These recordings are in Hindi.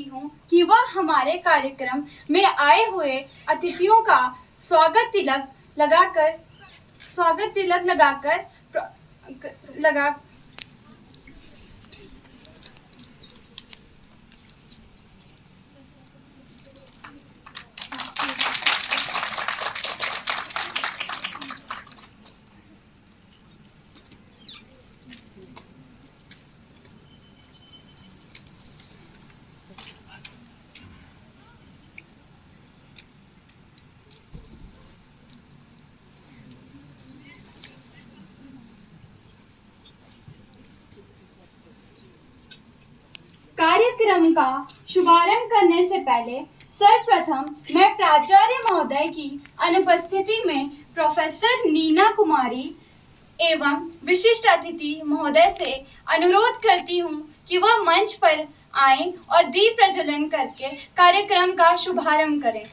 हूँ कि वह हमारे कार्यक्रम में आए हुए अतिथियों का स्वागत तिलक लगाकर कार्यक्रम का शुभारंभ करने से पहले सर्वप्रथम मैं प्राचार्य महोदय की अनुपस्थिति में प्रोफेसर नीना कुमारी एवं विशिष्ट अतिथि महोदय से अनुरोध करती हूँ कि वह मंच पर आएं और दीप प्रज्वलन करके कार्यक्रम का शुभारंभ करें।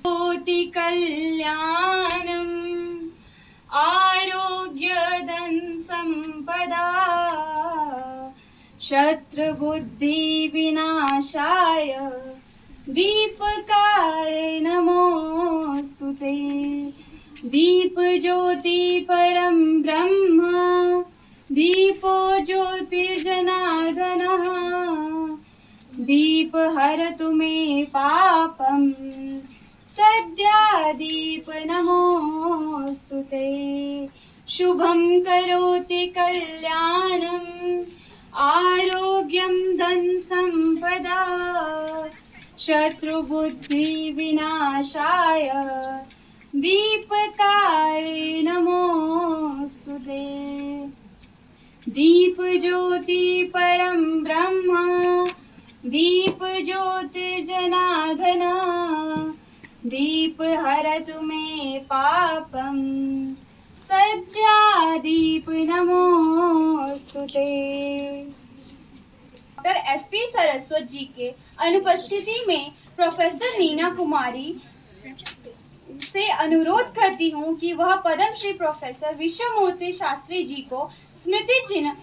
होति कल्याणम आरोग्यधन संपदा शत्रुबुद्धि विनाशाय दीपकाय नमोस्तुते। दीप ज्योति परम ब्रह्म दीपो ज्योतिर्जनार्दनः दीप हरतु मे पापम सद्या दीप नमोस्तुते। शुभं करोति कल्याणं आरोग्यं धन संपदा शत्रुबुद्धि विनाशाय दीपकाय नमोस्तुते। दीप ज्योति परम ब्रह्म दीप ज्योतिर्जनार्दन दीप हरतु मे पापम सद्या दीप नमोस्तुते। डॉक्टर एसपी सरस्वत जी के अनुपस्थिति में प्रोफेसर नीना कुमारी से अनुरोध करती हूँ कि वह पद्मश्री प्रोफेसर विश्वमूर्ति शास्त्री जी को स्मृति चिन्ह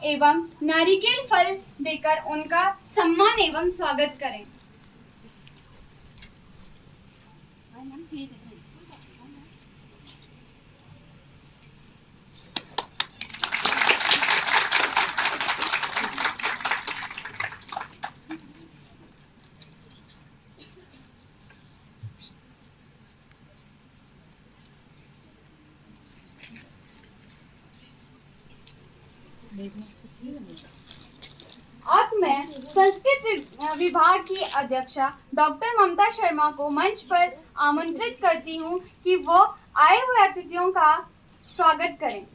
एवं नारिकेल फल देकर उनका सम्मान एवं स्वागत करें। अब मैं संस्कृत विभाग की अध्यक्षा डॉक्टर ममता शर्मा को मंच पर आमंत्रित करती हूँ कि वो आए हुए अतिथियों का स्वागत करें।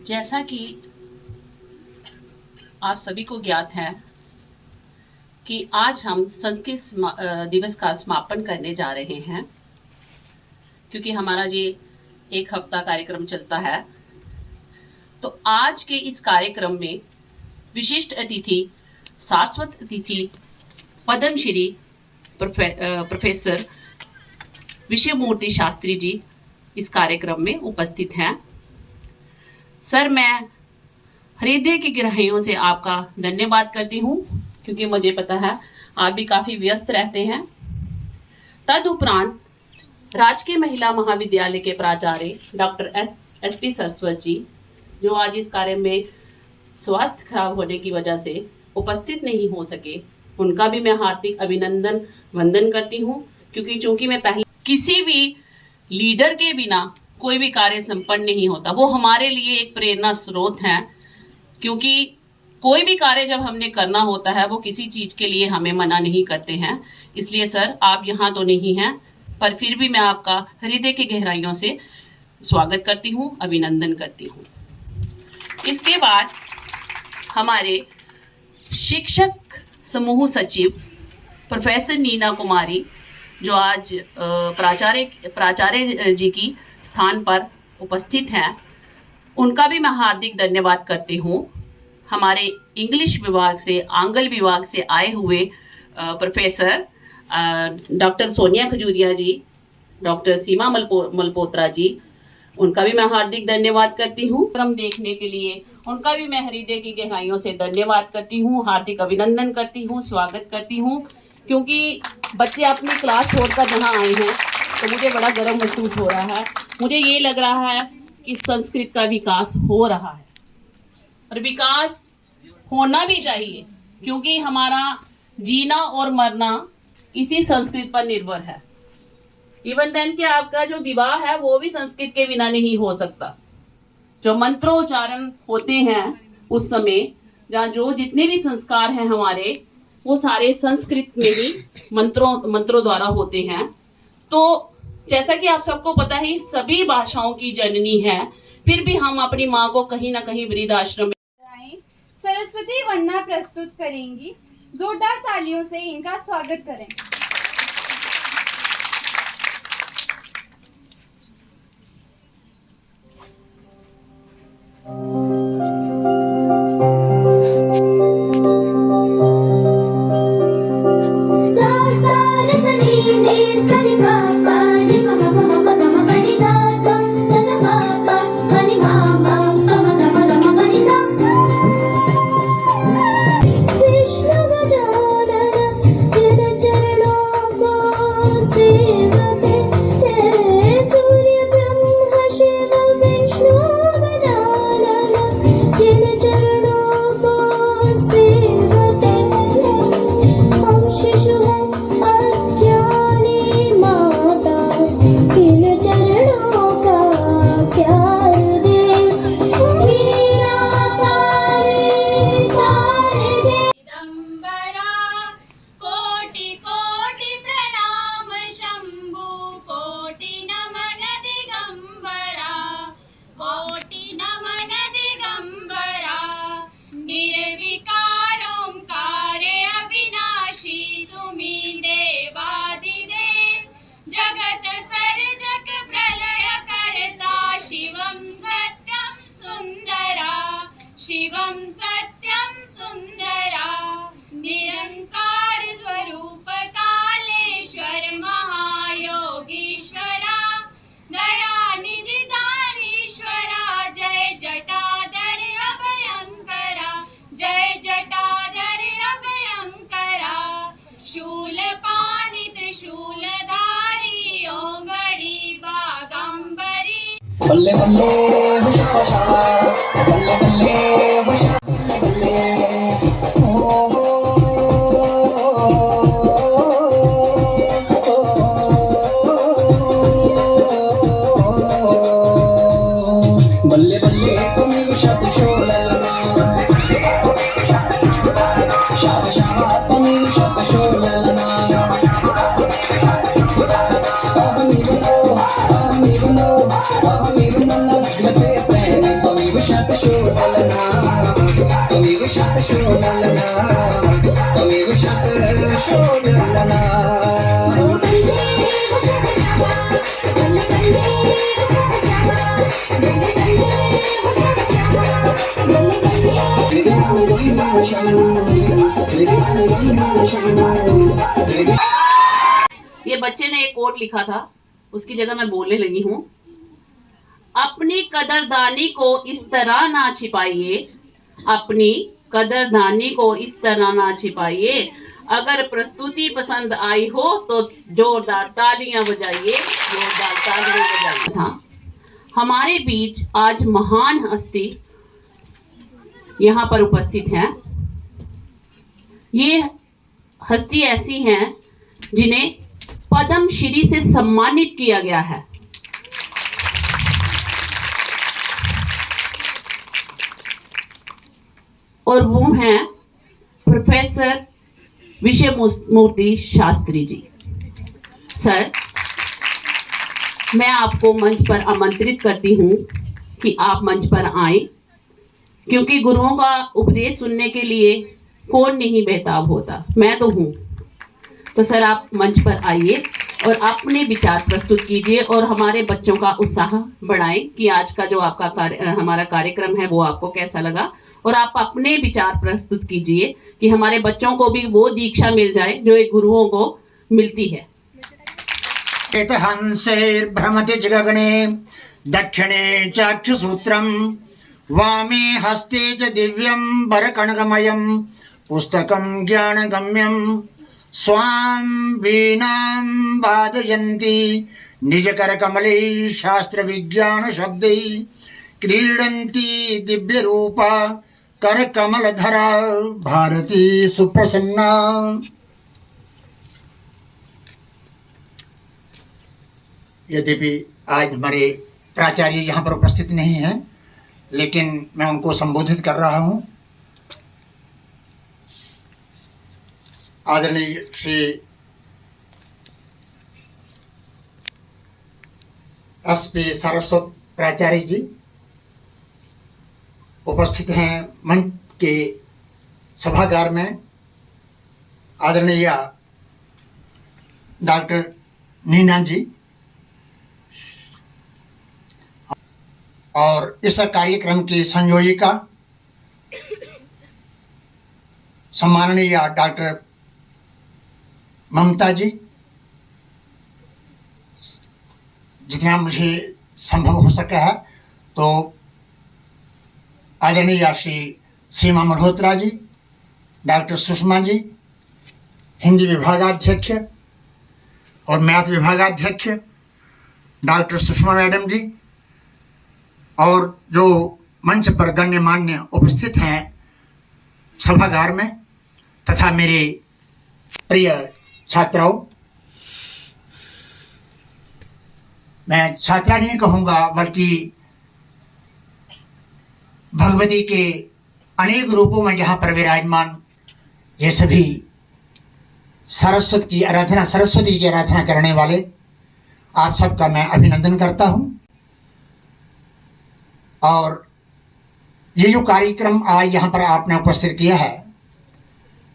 जैसा कि आप सभी को ज्ञात है कि आज हम संस्कृत दिवस का समापन करने जा रहे हैं, क्योंकि हमारा ये एक हफ्ता कार्यक्रम चलता है। तो आज के इस कार्यक्रम में विशिष्ट अतिथि शाश्वत अतिथि पद्मश्री प्रोफेसर विश्वमूर्ति शास्त्री जी इस कार्यक्रम में उपस्थित हैं। सर, मैं हृदय की गहराइयों से आपका धन्यवाद करती हूँ, क्योंकि मुझे पता है आप भी काफ़ी व्यस्त रहते हैं। तदुपरांत राजकीय महिला महाविद्यालय के प्राचार्य डॉक्टर एसपी सरस्वत जी, जो आज इस कार्य में स्वास्थ्य खराब होने की वजह से उपस्थित नहीं हो सके, उनका भी मैं हार्दिक अभिनंदन वंदन करती हूँ, क्योंकि चूंकि मैं पहले किसी भी लीडर के बिना कोई भी कार्य संपन्न नहीं होता। वो हमारे लिए एक प्रेरणा स्रोत हैं, क्योंकि कोई भी कार्य जब हमने करना होता है वो किसी चीज़ के लिए हमें मना नहीं करते हैं। इसलिए सर, आप यहाँ तो नहीं हैं, पर फिर भी मैं आपका हृदय की गहराइयों से स्वागत करती हूँ, अभिनंदन करती हूँ। इसके बाद हमारे शिक्षक समूह सचिव प्रोफेसर नीना कुमारी जो आज प्राचार्य जी की स्थान पर उपस्थित हैं, उनका भी मैं हार्दिक धन्यवाद करती हूँ। हमारे इंग्लिश विभाग से, आंग्ल विभाग से आए हुए प्रोफेसर डॉक्टर सोनिया खजूरिया जी, डॉक्टर सीमा मल्होत्रा जी, उनका भी मैं हार्दिक धन्यवाद करती हूँ। क्रम देखने के लिए उनका भी मैं हृदय की गहराइयों से धन्यवाद करती हूँ, हार्दिक अभिनंदन करती हूँ, स्वागत करती हूँ। क्योंकि बच्चे अपनी क्लास छोड़कर यहाँ आए हैं तो मुझे बड़ा गर्व महसूस हो रहा है। मुझे ये लग रहा है कि संस्कृत का विकास हो रहा है और विकास होना भी चाहिए, क्योंकि हमारा जीना और मरना इसी संस्कृत पर निर्भर है। इवन देन कि आपका जो विवाह है वो भी संस्कृत के बिना नहीं हो सकता। जो मंत्रोच्चारण होते हैं उस समय, जहाँ जो जितने भी संस्कार हैं हमारे, वो सारे संस्कृत में ही मंत्रों द्वारा होते हैं। तो जैसा कि आप सबको पता है, सभी भाषाओं की जननी है, फिर भी हम अपनी माँ को कहीं ना कहीं वृद्धाश्रम में सरस्वती वंदना प्रस्तुत करेंगी। जोरदार तालियों से इनका स्वागत करें। शिवं सत्यं सुंदरा निरंकार स्वरूप कालेश्वर महायोगीश्वरा दयानिधि दानीश्वरा जय जटाधर अभयंकरा जय जटाधर अभयंकरा शूलपाणि त्रिशूलधारी ओंगड़ी बागंबरी बल्ले बल्ले हुशाशा बल्ले बल्ले हुशा बल्ले ओ बल्ले बल्ले तुम शत शोलना शाह शाह तुम शत शोलना ये बच्चे ने एक कोट लिखा था, उसकी जगह मैं बोलने लगी हूँ। अपनी कदरदानी को इस तरह ना छिपाइए, अपनी कदरदानी को इस तरह ना छिपाइए। अगर प्रस्तुति पसंद आई हो तो जोरदार तालियां बजाइए, जोरदार तालियां बजाइए। था हमारे बीच आज महान हस्ती यहाँ पर उपस्थित हैं। ये हस्ती ऐसी हैं जिन्हें पद्म श्री से सम्मानित किया गया है। और वो हैं प्रोफेसर विषय मूर्ति शास्त्री जी। सर, मैं आपको मंच पर आमंत्रित करती हूं कि आप मंच पर आए क्योंकि गुरुओं का उपदेश सुनने के लिए कौन नहीं बेताब होता, मैं तो हूँ। तो सर आप मंच पर आइए और अपने विचार प्रस्तुत कीजिए और हमारे बच्चों का उत्साह बढ़ाएं कि आज का जो आपका हमारा कार्यक्रम है वो आपको कैसा लगा, और आप अपने विचार प्रस्तुत कीजिए कि हमारे बच्चों को भी वो दीक्षा मिल जाए जो एक गुरुओं को मिलती है। हंसैर्भ्रमति जगगणे दक्षिणे चाक्षुसूत्रम वामे हस्ते च दिव्यं वरकणकमयं पुस्तकं ज्ञानगम्यं स्वां वीणां वादयन्ती निजकरकमलैः शास्त्रविज्ञानशब्दैः क्रीडन्ती दिव्यरूपा करकमलधरा भारती सुप्रसन्ना। यद्यपि आज हमारे प्राचार्य यहाँ पर उपस्थित नहीं हैं, लेकिन मैं उनको संबोधित कर रहा हूँ। आदरणीय श्री एस.पी. सारस्वत प्राचार्य जी उपस्थित हैं मंच के सभागार में। आदरणीय डॉक्टर नीना जी और इस कार्यक्रम की संयोजिका सम्माननीय डॉक्टर ममता जी, जितना मुझे संभव हो सका है तो आदरणीय श्री सीमा मल्होत्रा जी, डॉक्टर सुषमा जी, हिंदी विभागाध्यक्ष और मैथ विभागाध्यक्ष डॉक्टर सुषमा मैडम जी, और जो मंच पर गण्यमान्य उपस्थित हैं सभागार में, तथा मेरे प्रिय छात्राओं, मैं छात्रा नहीं कहूँगा बल्कि भगवती के अनेक रूपों में यहाँ पर विराजमान ये सभी सरस्वती की आराधना करने वाले आप सबका मैं अभिनंदन करता हूँ। और ये जो कार्यक्रम आज यहाँ पर आपने उपस्थित किया है,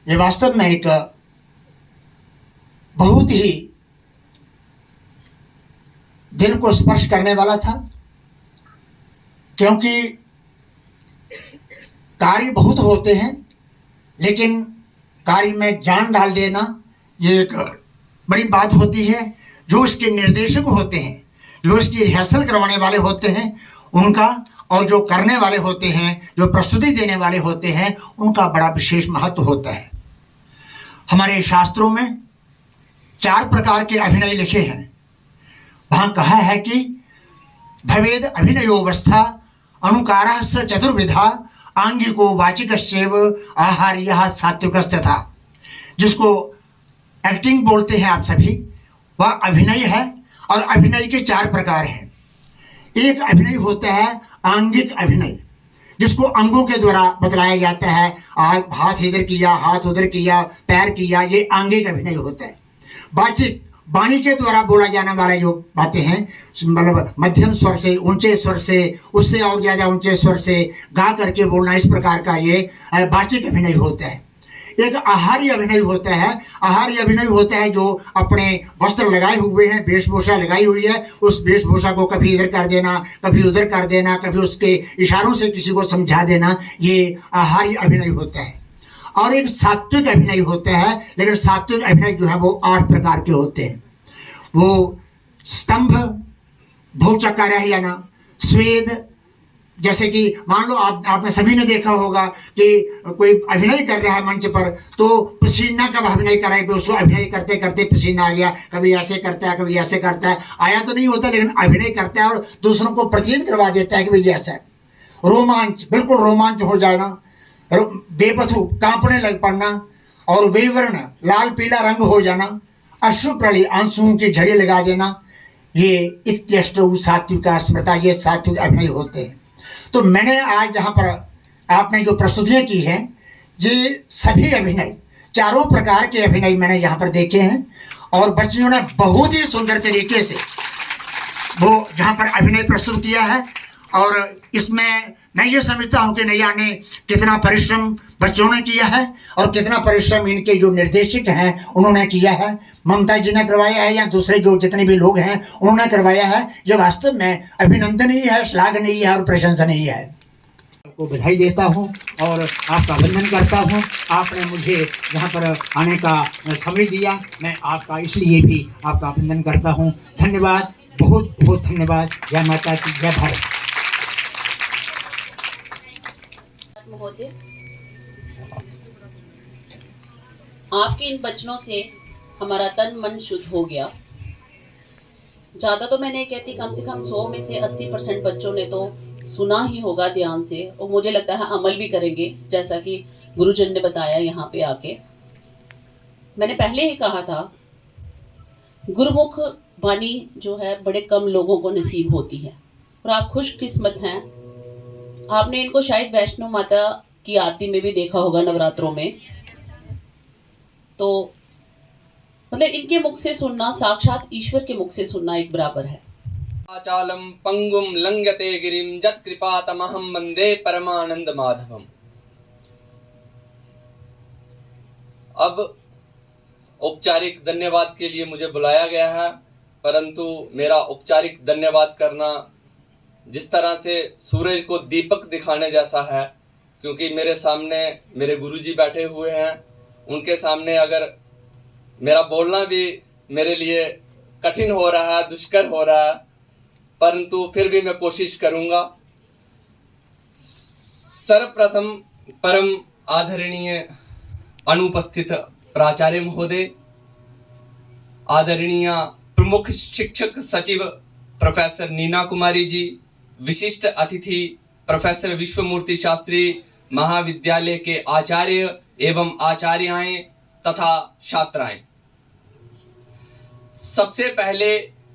ये वास्तव में एक बहुत ही दिल को स्पर्श करने वाला था, क्योंकि कार्य बहुत होते हैं लेकिन कार्य में जान डाल देना ये एक बड़ी बात होती है। जो इसके निर्देशक होते हैं, जो इसकी रिहर्सल करवाने वाले होते हैं उनका, और जो करने वाले होते हैं, जो प्रस्तुति देने वाले होते हैं, उनका बड़ा विशेष महत्व होता है। हमारे शास्त्रों में 4 प्रकार के अभिनय लिखे हैं। वहाँ कहा है कि भवेद अभिनयोवस्था अनुकारः स चतुर्विधा आंगिको वाचिकश्चैव आहार्यः सात्विकस्तथा। जिसको एक्टिंग बोलते हैं आप सभी, वह अभिनय है, और अभिनय के 4 प्रकार हैं। एक अभिनय होता है आंगिक अभिनय, जिसको अंगों के द्वारा बतलाया जाता है। हाथ इधर किया, हाथ उधर किया, पैर किया, ये आंगिक अभिनय होता है। वाचिक, वाणी के द्वारा बोला जाने वाला जो बातें हैं, मतलब मध्यम स्वर से, ऊंचे स्वर से, उससे और ज़्यादा ऊंचे स्वर से गा करके बोलना, इस प्रकार का ये वाचिक अभिनय होता है। एक आहार्य अभिनय होता है। आहार्य अभिनय होता है जो अपने वस्त्र लगाए हुए हैं, वेशभूषा लगाई हुई है, उस वेशभूषा को कभी इधर कर देना, कभी उधर कर देना, कभी उसके इशारों से किसी को समझा देना, ये आहार्य अभिनय होता है। और एक सात्विक अभिनय होता है, लेकिन सात्विक अभिनय जो है वो 8 प्रकार के होते हैं। वो स्तंभ, भौचक्का रह जाना, स्वेद, जैसे कि मान लो आपने सभी ने देखा होगा कि कोई अभिनय कर रहा है मंच पर, तो पसीना कब अभिनय कराए, उसको अभिनय करते करते पसीना आ गया, कभी ऐसे करता है, कभी ऐसे करता है, आया तो नहीं होता लेकिन अभिनय करता है और दूसरों को प्रतीत करवा देता है कि भाई ऐसा है। रोमांच, बिल्कुल रोमांच हो जाना, बेपथु कांपने लग पड़ना, और वेवर्ण लाल पीला रंग हो जाना, अश्रुप्रलय आंसुओं की झड़ी लगा देना, ये इत्यष्टौ सात्विका स्मृता, ये सात्विक अभिनय होते हैं। तो मैंने आज जहाँ पर आपने जो प्रस्तुतियाँ की हैं, ये सभी अभिनय, 4 प्रकार के अभिनय मैंने यहाँ पर देखे हैं, और बच्चियों ने बहुत ही सुंदर तरीके से वो जहाँ पर अभिनय प्रस्तुत किया है। और इसमें मैं ये समझता हूँ कि नैया ने कितना परिश्रम बच्चों ने किया है और कितना परिश्रम इनके जो निर्देशक हैं उन्होंने किया है। ममता जी ने करवाया है या दूसरे जो जितने भी लोग हैं उन्होंने करवाया है। ये वास्तव में अभिनंदनीय है, श्लाघनीय है और प्रशंसनीय है। आपको बधाई देता हूँ और आपका वंदन करता हूँ। आपने मुझे यहाँ पर आने का समय दिया, मैं आपका इसलिए भी आपका वंदन करता हूँ। धन्यवाद, बहुत बहुत धन्यवाद। जय माता की, जय भारत। महोदय, आपके इन वचनों से हमारा तन मन शुद्ध हो गया। ज्यादा तो मैं नहीं कहती, कम से कम 100 में से 80% बच्चों ने तो सुना ही होगा ध्यान से, और मुझे लगता है अमल भी करेंगे, जैसा कि गुरुजन ने बताया यहाँ पे आके। मैंने पहले ही कहा था, गुरुमुख वाणी जो है बड़े कम लोगों को नसीब होती है, और आप खुशकिस्मत हैं। आपने इनको शायद वैष्णो माता की आरती में भी देखा होगा नवरात्रों में। तो मतलब इनके मुख से सुनना साक्षात ईश्वर के मुख से सुनना एक बराबर है। आचालम पंगुम लंघते गिरिम जत कृपा तमहम वंदे परमानंद माधवम। अब औपचारिक धन्यवाद के लिए मुझे बुलाया गया है, परंतु मेरा औपचारिक धन्यवाद करना जिस तरह से सूरज को दीपक दिखाने जैसा है, क्योंकि मेरे सामने मेरे गुरुजी बैठे हुए हैं। उनके सामने अगर मेरा बोलना भी मेरे लिए कठिन हो रहा है, दुष्कर हो रहा है, परंतु फिर भी मैं कोशिश करूंगा। सर्वप्रथम परम आदरणीय अनुपस्थित प्राचार्य महोदय, आदरणीय प्रमुख शिक्षक सचिव प्रोफेसर नीना कुमारी जी, विशिष्ट अतिथि प्रोफेसर विश्वमूर्ति शास्त्री महाविद्यालय के आचार्य एवं आचार्याएं तथा छात्राएं, सबसे पहले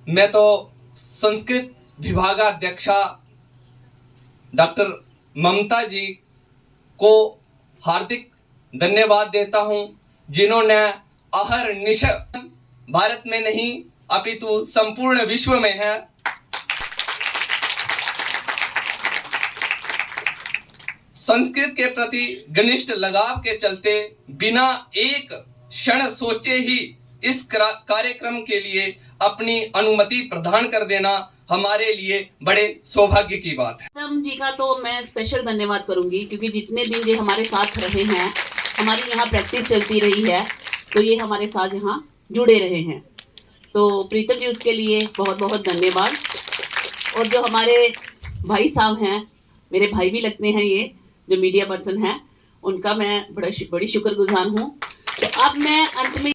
मैं तो संस्कृत विभागाध्यक्षा डॉक्टर ममता जी को हार्दिक धन्यवाद देता हूं, जिन्होंने अहर्निश भारत में नहीं अपितु संपूर्ण विश्व में है संस्कृत के प्रति घनिष्ठ लगाव के चलते बिना एक क्षण सोचे ही इस कार्यक्रम के लिए अपनी अनुमति प्रदान कर देना हमारे लिए बड़े सौभाग्य की बात है। हम जी का तो मैं स्पेशल धन्यवाद करूंगी, क्योंकि जितने दिन ये हमारे साथ रहे हैं, हमारी यहाँ प्रैक्टिस चलती रही है, तो ये हमारे साथ यहाँ जुड़े रहे हैं। तो प्रीतम जी उसके लिए बहुत बहुत धन्यवाद। और जो हमारे भाई साहब हैं, मेरे भाई भी लगते हैं, ये जो मीडिया पर्सन हैं, उनका मैं बड़ी शुक्रगुजार हूँ। तो अब मैं अंत में